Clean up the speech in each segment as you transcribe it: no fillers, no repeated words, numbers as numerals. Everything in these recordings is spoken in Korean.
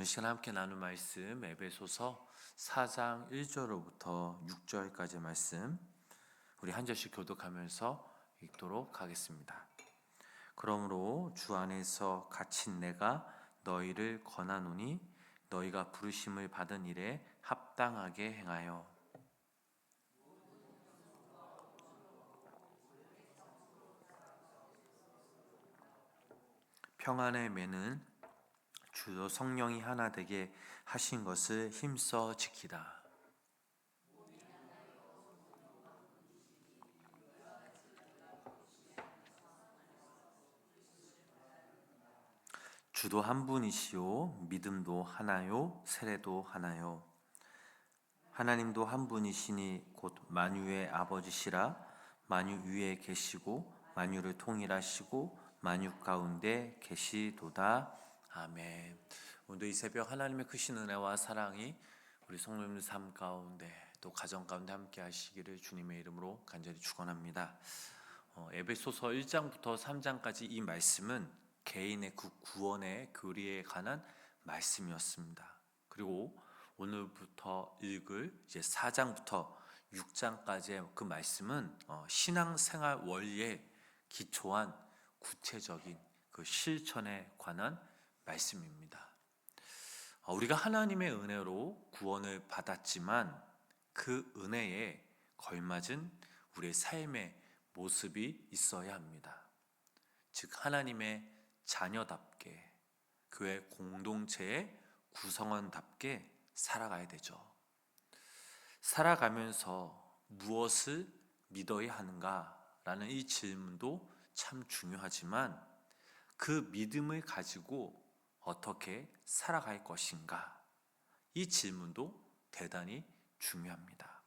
오늘 시간 함께 나눌 말씀 에베소서 4장 1절로부터 6절까지 말씀 우리 한 절씩 교독하면서 읽도록 하겠습니다. 그러므로 주 안에서 갇힌 내가 너희를 권하노니 너희가 부르심을 받은 일에 합당하게 행하여 평안의 매는 주 성령이 하나 되게 하신 것을 힘써 지키다. 주도 한 분이시요 믿음도 하나요 세례도 하나요 하나님도 한 분이시니 곧 만유의 아버지시라. 만유 위에 계시고 만유를 통일하시고 만유 가운데 계시도다. 아멘. 오늘도 이 새벽 하나님의 크신 은혜와 사랑이 우리 성도님들 삶 가운데 또 가정 가운데 함께 하시기를 주님의 이름으로 간절히 축원합니다. 에베소서 1장부터 3장까지 이 말씀은 개인의 구원의 교리에 관한 말씀이었습니다. 그리고 오늘부터 읽을 이제 4장부터 6장까지의 그 말씀은 신앙생활 원리에 기초한 구체적인 그 실천에 관한 말씀입니다. 우리가 하나님의 은혜로 구원을 받았지만 그 은혜에 걸맞은 우리의 삶의 모습이 있어야 합니다. 즉 하나님의 자녀답게 교회 공동체의 구성원답게 살아가야 되죠. 살아가면서 무엇을 믿어야 하는가라는 이 질문도 참 중요하지만 그 믿음을 가지고 어떻게 살아갈 것인가, 이 질문도 대단히 중요합니다.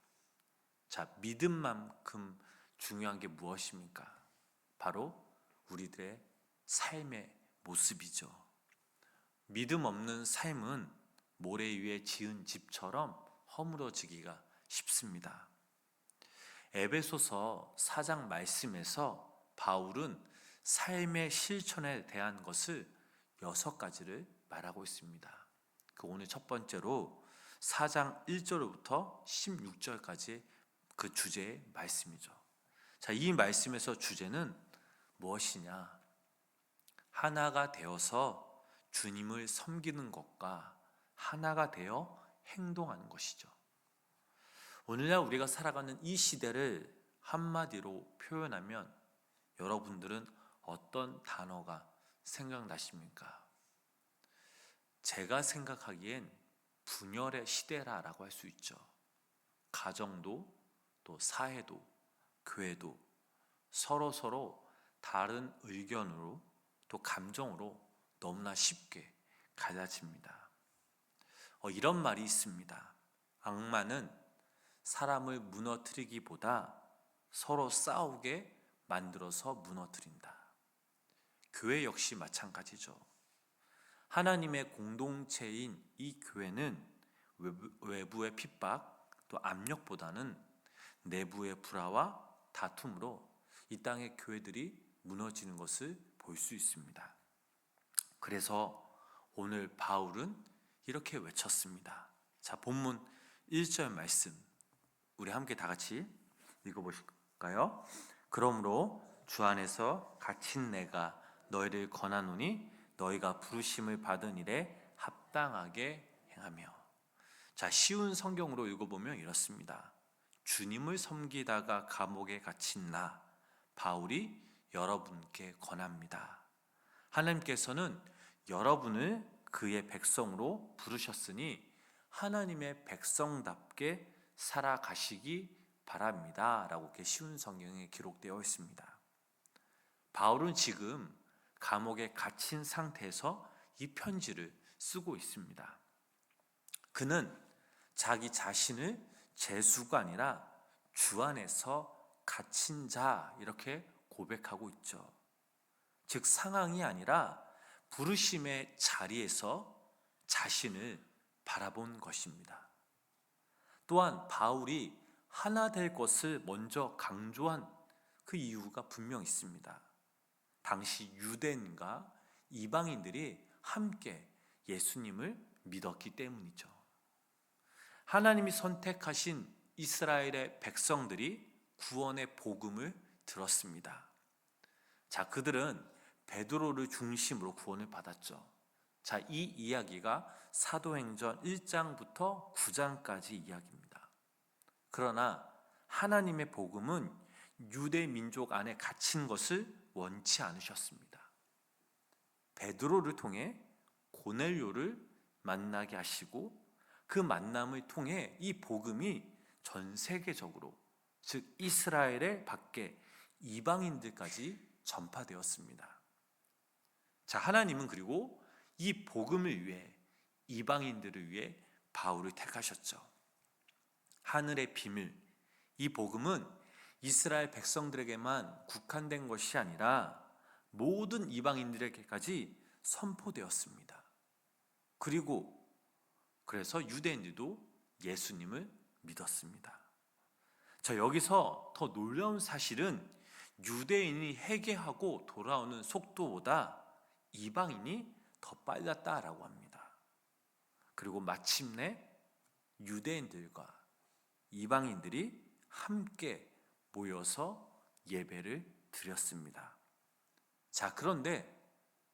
자, 믿음만큼 중요한 게 무엇입니까? 바로 우리들의 삶의 모습이죠. 믿음 없는 삶은 모래 위에 지은 집처럼 허물어지기가 쉽습니다. 에베소서 4장 말씀에서 바울은 삶의 실천에 대한 것을 6가지를 말하고 있습니다. 그 오늘 첫 번째로 4장 1절부터 16절까지 그 주제의 말씀이죠. 자, 이 말씀에서 주제는 무엇이냐? 하나가 되어서 주님을 섬기는 것과 하나가 되어 행동하는 것이죠. 오늘날 우리가 살아가는 이 시대를 한마디로 표현하면 여러분들은 어떤 단어가 생각나십니까? 제가 생각하기엔 분열의 시대라고 할 수 있죠. 가정도 또 사회도 교회도 서로 다른 의견으로 또 감정으로 너무나 쉽게 갈라집니다. 이런 말이 있습니다. 악마는 사람을 무너뜨리기보다 서로 싸우게 만들어서 무너뜨린다. 교회 역시 마찬가지죠. 하나님의 공동체인 이 교회는 외부의 핍박 또 압력보다는 내부의 불화와 다툼으로 이 땅의 교회들이 무너지는 것을 볼 수 있습니다. 그래서 오늘 바울은 이렇게 외쳤습니다. 자, 본문 1절 말씀 우리 함께 다 같이 읽어보실까요? 그러므로 주 안에서 갇힌 내가 너희를 권하노니 너희가 부르심을 받은 일에 합당하게 행하며. 자, 쉬운 성경으로 읽어보면 이렇습니다. 주님을 섬기다가 감옥에 갇힌 나 바울이 여러분께 권합니다. 하나님께서는 여러분을 그의 백성으로 부르셨으니 하나님의 백성답게 살아가시기 바랍니다 라고 이렇게 쉬운 성경에 기록되어 있습니다. 바울은 지금 감옥에 갇힌 상태에서 이 편지를 쓰고 있습니다. 그는 자기 자신을 죄수가 아니라 주 안에서 갇힌 자 이렇게 고백하고 있죠. 즉 상황이 아니라 부르심의 자리에서 자신을 바라본 것입니다. 또한 바울이 하나 될 것을 먼저 강조한 그 이유가 분명 있습니다. 당시 유대인과 이방인들이 함께 예수님을 믿었기 때문이죠. 하나님이 선택하신 이스라엘의 백성들이 구원의 복음을 들었습니다. 자, 그들은 베드로를 중심으로 구원을 받았죠. 자, 이 이야기가 사도행전 1장부터 9장까지 이야기입니다. 그러나 하나님의 복음은 유대 민족 안에 갇힌 것을 원치 않으셨습니다. 베드로를 통해 고넬료를 만나게 하시고 그 만남을 통해 이 복음이 전 세계적으로, 즉 이스라엘의 밖에 이방인들까지 전파되었습니다. 자, 하나님은 그리고 이 복음을 위해, 이방인들을 위해 바울을 택하셨죠. 하늘의 비밀, 이 복음은 이스라엘 백성들에게만 국한된 것이 아니라 모든 이방인들에게까지 선포되었습니다. 그래서 유대인들도 예수님을 믿었습니다. 자, 여기서 더 놀라운 사실은 유대인이 회개하고 돌아오는 속도보다 이방인이 더 빨랐다라고 합니다. 그리고 마침내 유대인들과 이방인들이 함께 모여서 예배를 드렸습니다. 자, 그런데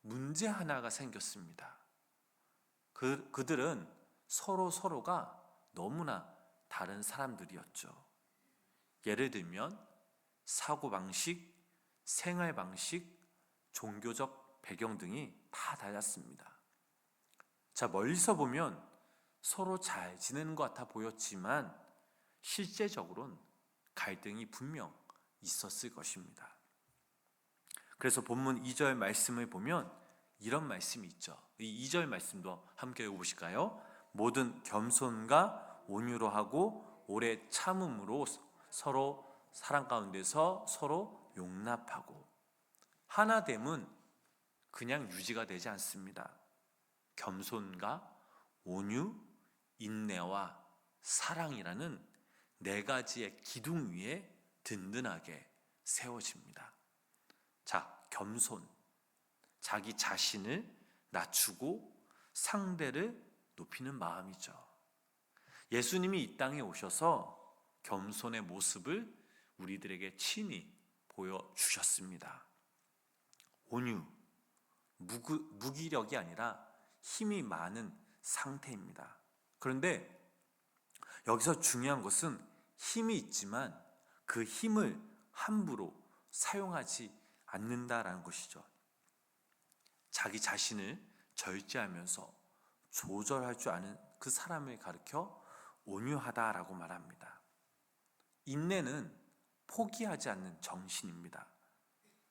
문제 하나가 생겼습니다. 그들은 서로가 너무나 다른 사람들이었죠. 예를 들면 사고방식, 생활방식, 종교적 배경 등이 다 달랐습니다. 자, 멀리서 보면 서로 잘 지내는 것 같아 보였지만 실제적으로는 갈등이 분명 있었을 것입니다. 그래서 본문 2절 말씀을 보면 이런 말씀이 있죠. 이 2절 말씀도 함께 읽어보실까요? 모든 겸손과 온유로 하고 오래 참음으로 서로 사랑 가운데서 서로 용납하고. 하나됨은 그냥 유지가 되지 않습니다. 겸손과 온유, 인내와 사랑이라는 네 가지의 기둥 위에 든든하게 세워집니다. 자, 겸손, 자기 자신을 낮추고 상대를 높이는 마음이죠. 예수님이 이 땅에 오셔서 겸손의 모습을 우리들에게 친히 보여주셨습니다. 온유, 무기력이 아니라 힘이 많은 상태입니다. 그런데 여기서 중요한 것은 힘이 있지만 그 힘을 함부로 사용하지 않는다라는 것이죠. 자기 자신을 절제하면서 조절할 줄 아는 그 사람을 가리켜 온유하다라고 말합니다. 인내는 포기하지 않는 정신입니다.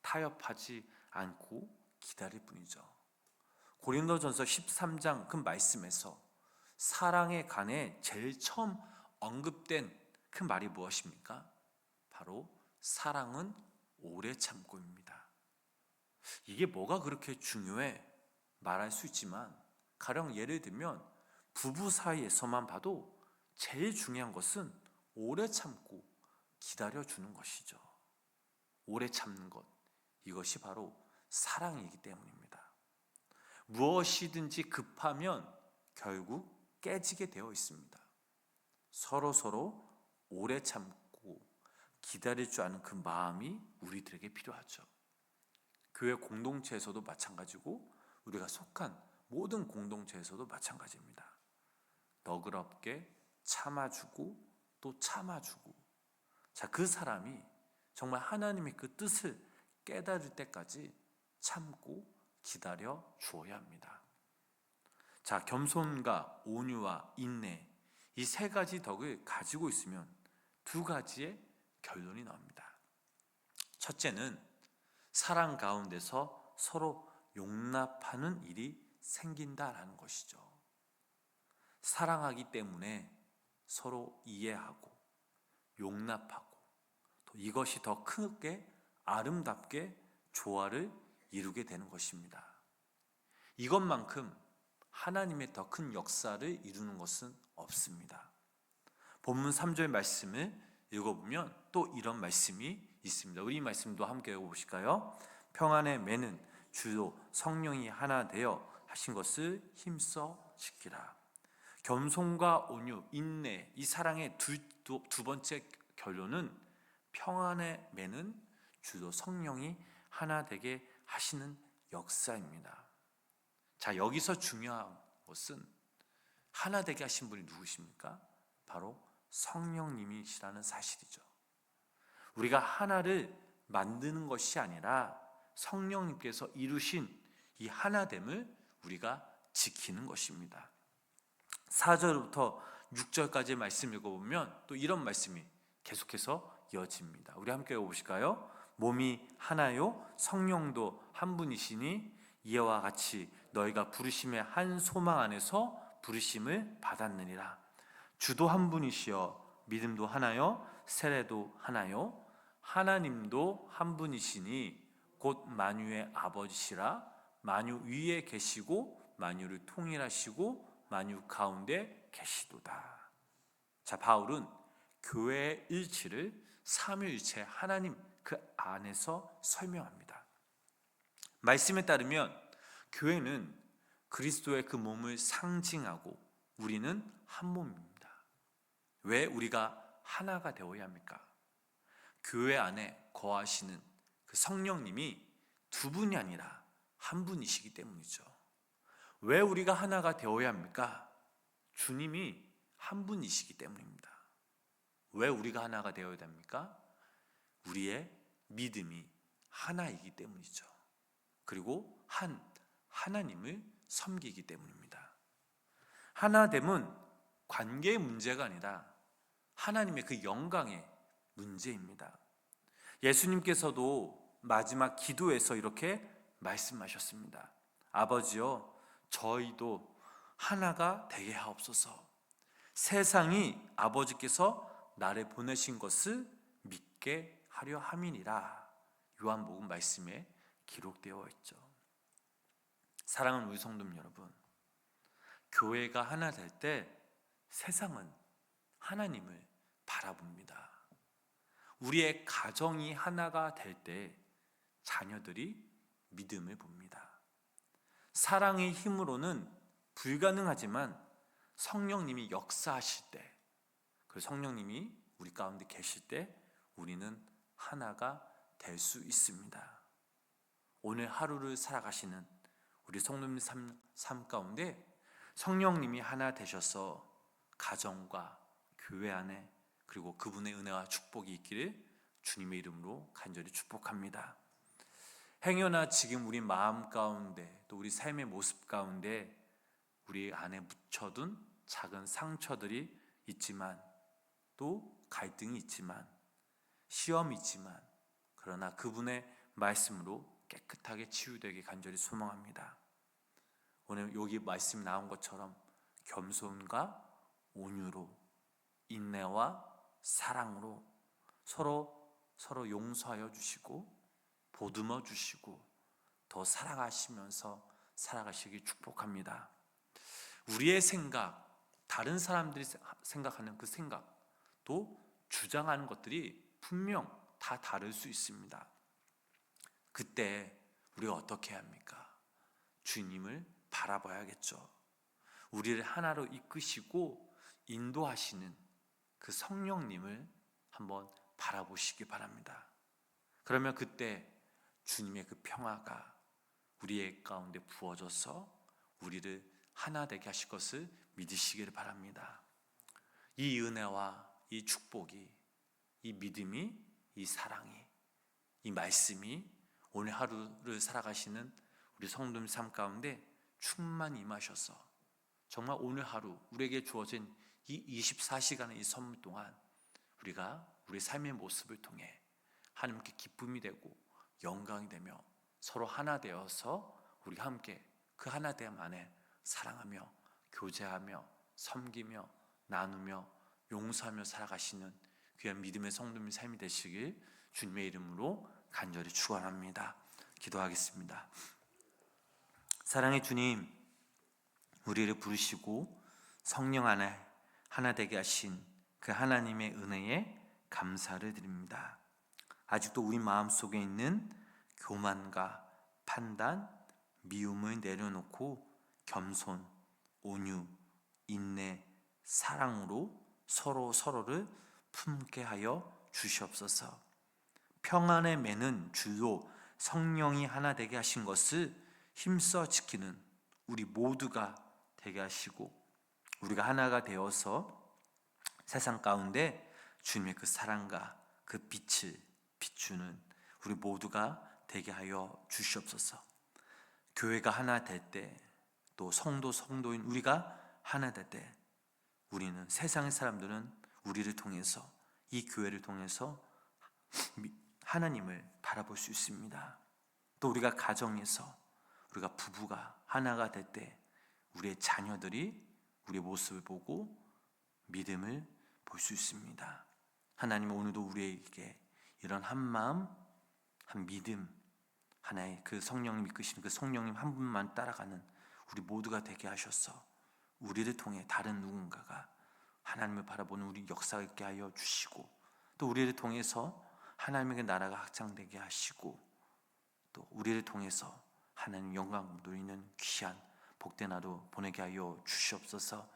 타협하지 않고 기다릴 뿐이죠. 고린도전서 13장 그 말씀에서 사랑에 관해 제일 처음 언급된 그 말이 무엇입니까? 바로 사랑은 오래 참고입니다. 이게 뭐가 그렇게 중요해? 말할 수 있지만 가령 예를 들면 부부 사이에서만 봐도 제일 중요한 것은 오래 참고 기다려주는 것이죠. 오래 참는 것, 이것이 바로 사랑이기 때문입니다. 무엇이든지 급하면 결국 깨지게 되어 있습니다. 서로 오래 참고 기다릴 줄 아는 그 마음이 우리들에게 필요하죠. 교회 공동체에서도 마찬가지고 우리가 속한 모든 공동체에서도 마찬가지입니다. 너그럽게 참아주고 또 참아주고. 자, 그 사람이 정말 하나님의 그 뜻을 깨달을 때까지 참고 기다려 주어야 합니다. 자, 겸손과 온유와 인내, 이 세 가지 덕을 가지고 있으면 두 가지의 결론이 나옵니다. 첫째는 사랑 가운데서 서로 용납하는 일이 생긴다라는 것이죠. 사랑하기 때문에 서로 이해하고 용납하고 또 이것이 더 크게 아름답게 조화를 이루게 되는 것입니다. 이것만큼 하나님의 더 큰 역사를 이루는 것은 없습니다. 본문 3절 말씀을 읽어보면 또 이런 말씀이 있습니다. 우리 말씀도 함께 읽어보실까요? 평안의 매는 주로 성령이 하나 되어 하신 것을 힘써 지키라. 겸손과 온유, 인내, 이 사랑의 두 번째 결론은 평안에 매는 주도 성령이 하나 되게 하시는 역사입니다. 자, 여기서 중요한 것은 하나 되게 하신 분이 누구십니까? 바로 성령님이시라는 사실이죠. 우리가 하나를 만드는 것이 아니라 성령님께서 이루신 이 하나됨을 우리가 지키는 것입니다. 4절부터 6절까지의 말씀 읽어보면 또 이런 말씀이 계속해서 이어집니다. 우리 함께 읽어보실까요? 몸이 하나요 성령도 한 분이시니 이와 같이 너희가 부르심의 한 소망 안에서 부르심을 받았느니라. 주도 한 분이시여 믿음도 하나요 세례도 하나요 하나님도 한 분이시니 곧 만유의 아버지시라. 만유 위에 계시고 만유를 통일하시고 만유 가운데 계시도다. 자, 바울은 교회의 일치를 삼위일체 하나님 그 안에서 설명합니다. 말씀에 따르면 교회는 그리스도의 그 몸을 상징하고 우리는 한 몸입니다. 왜 우리가 하나가 되어야 합니까? 교회 안에 거하시는 그 성령님이 두 분이 아니라 한 분이시기 때문이죠. 왜 우리가 하나가 되어야 합니까? 주님이 한 분이시기 때문입니다. 왜 우리가 하나가 되어야 됩니까? 우리의 믿음이 하나이기 때문이죠. 그리고 하나님을 섬기기 때문입니다. 하나됨은 관계의 문제가 아니라 하나님의 그 영광의 문제입니다. 예수님께서도 마지막 기도에서 이렇게 말씀하셨습니다. 아버지여 저희도 하나가 되게 하옵소서. 세상이 아버지께서 나를 보내신 것을 믿게 하려 함이니라. 요한복음 말씀에 기록되어 있죠. 사랑하는 우리 성도님 여러분, 교회가 하나 될 때 세상은 하나님을 바라봅니다. 우리의 가정이 하나가 될 때 자녀들이 믿음을 봅니다. 사랑의 힘으로는 불가능하지만 성령님이 역사하실 때, 그 성령님이 우리 가운데 계실 때 우리는 하나가 될 수 있습니다. 오늘 하루를 살아가시는 우리 성도님 삶 가운데 성령님이 하나 되셔서 가정과 교회 안에 그리고 그분의 은혜와 축복이 있기를 주님의 이름으로 간절히 축복합니다. 행여나 지금 우리 마음 가운데 또 우리 삶의 모습 가운데 우리 안에 묻혀둔 작은 상처들이 있지만 또 갈등이 있지만 시험이 있지만 그러나 그분의 말씀으로 깨끗하게 치유되게 간절히 소망합니다. 오늘 여기 말씀 나온 것처럼 겸손과 온유로 인내와 사랑으로 서로 용서하여 주시고 보듬어 주시고 더 사랑하시면서 살아가시기 축복합니다. 우리의 생각, 다른 사람들이 생각하는 그 생각, 또 주장하는 것들이 분명 다 다를 수 있습니다. 그때 우리가 어떻게 해야 합니까? 주님을 바라봐야겠죠. 우리를 하나로 이끄시고 인도하시는 그 성령님을 한번 바라보시기 바랍니다. 그러면 그때 주님의 그 평화가 우리의 가운데 부어져서 우리를 하나 되게 하실 것을 믿으시기를 바랍니다. 이 은혜와 이 축복이, 이 믿음이, 이 사랑이, 이 말씀이 오늘 하루를 살아가시는 우리 성도님 삶 가운데 충만히 임하셔서 정말 오늘 하루 우리에게 주어진 이 24시간의 이 선물 동안 우리가 우리 삶의 모습을 통해 하나님께 기쁨이 되고 영광이 되며 서로 하나 되어서 우리 함께 그 하나됨 안에 사랑하며 교제하며 섬기며 나누며 용서하며 살아가시는 귀한 믿음의 성도님의 삶이 되시길 주님의 이름으로 간절히 축원합니다. 기도하겠습니다. 사랑의 주님, 우리를 부르시고 성령 안에 하나 되게 하신 그 하나님의 은혜에 감사를 드립니다. 아직도 우리 마음속에 있는 교만과 판단, 미움을 내려놓고 겸손, 온유, 인내, 사랑으로 서로를 품게 하여 주시옵소서. 평안의 매는 주요 성령이 하나 되게 하신 것을 힘써 지키는 우리 모두가 되게 하시고, 우리가 하나가 되어서 세상 가운데 주님의 그 사랑과 그 빛을 비추는 우리 모두가 되게 하여 주시옵소서. 교회가 하나 될 때, 또 성도인 우리가 하나 될 때, 우리는, 세상의 사람들은 우리를 통해서, 이 교회를 통해서 하나님을 바라볼 수 있습니다. 또 우리가 가정에서, 우리가 부부가 하나가 될 때 우리의 자녀들이 우리의 모습을 보고 믿음을 볼 수 있습니다. 하나님은 오늘도 우리에게 이런 한 마음, 한 믿음, 하나의 그 성령님 이끄시는 그 성령님 한 분만 따라가는 우리 모두가 되게 하셔서 우리를 통해 다른 누군가가 하나님을 바라보는 우리 역사 있게 하여 주시고, 또 우리를 통해서 하나님의 나라가 확장되게 하시고, 또 우리를 통해서 하나님 영광 누리는 귀한 복된 하루 보내게 하여 주시옵소서.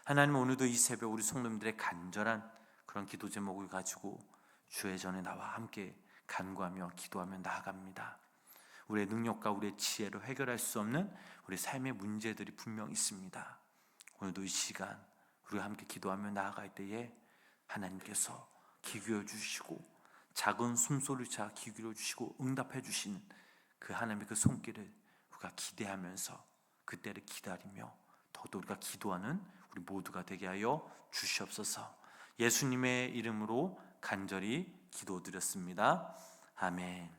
하나님, 오늘도 이 새벽 우리 성도님들의 간절한 그런 기도 제목을 가지고 주의 전에 나와 함께 간구하며 기도하며 나아갑니다. 우리의 능력과 우리의 지혜로 해결할 수 없는 우리 삶의 문제들이 분명 있습니다. 오늘도 이 시간 우리가 함께 기도하며 나아갈 때에 하나님께서 귀 기울여 주시고, 작은 숨소리차 귀 기울여 주시고 응답해 주시는 그 하나님의 그 손길을 우리가 기대하면서 그때를 기다리며 더욱더 우리가 기도하는 우리 모두가 되게 하여 주시옵소서. 예수님의 이름으로 간절히 기도드렸습니다. 아멘.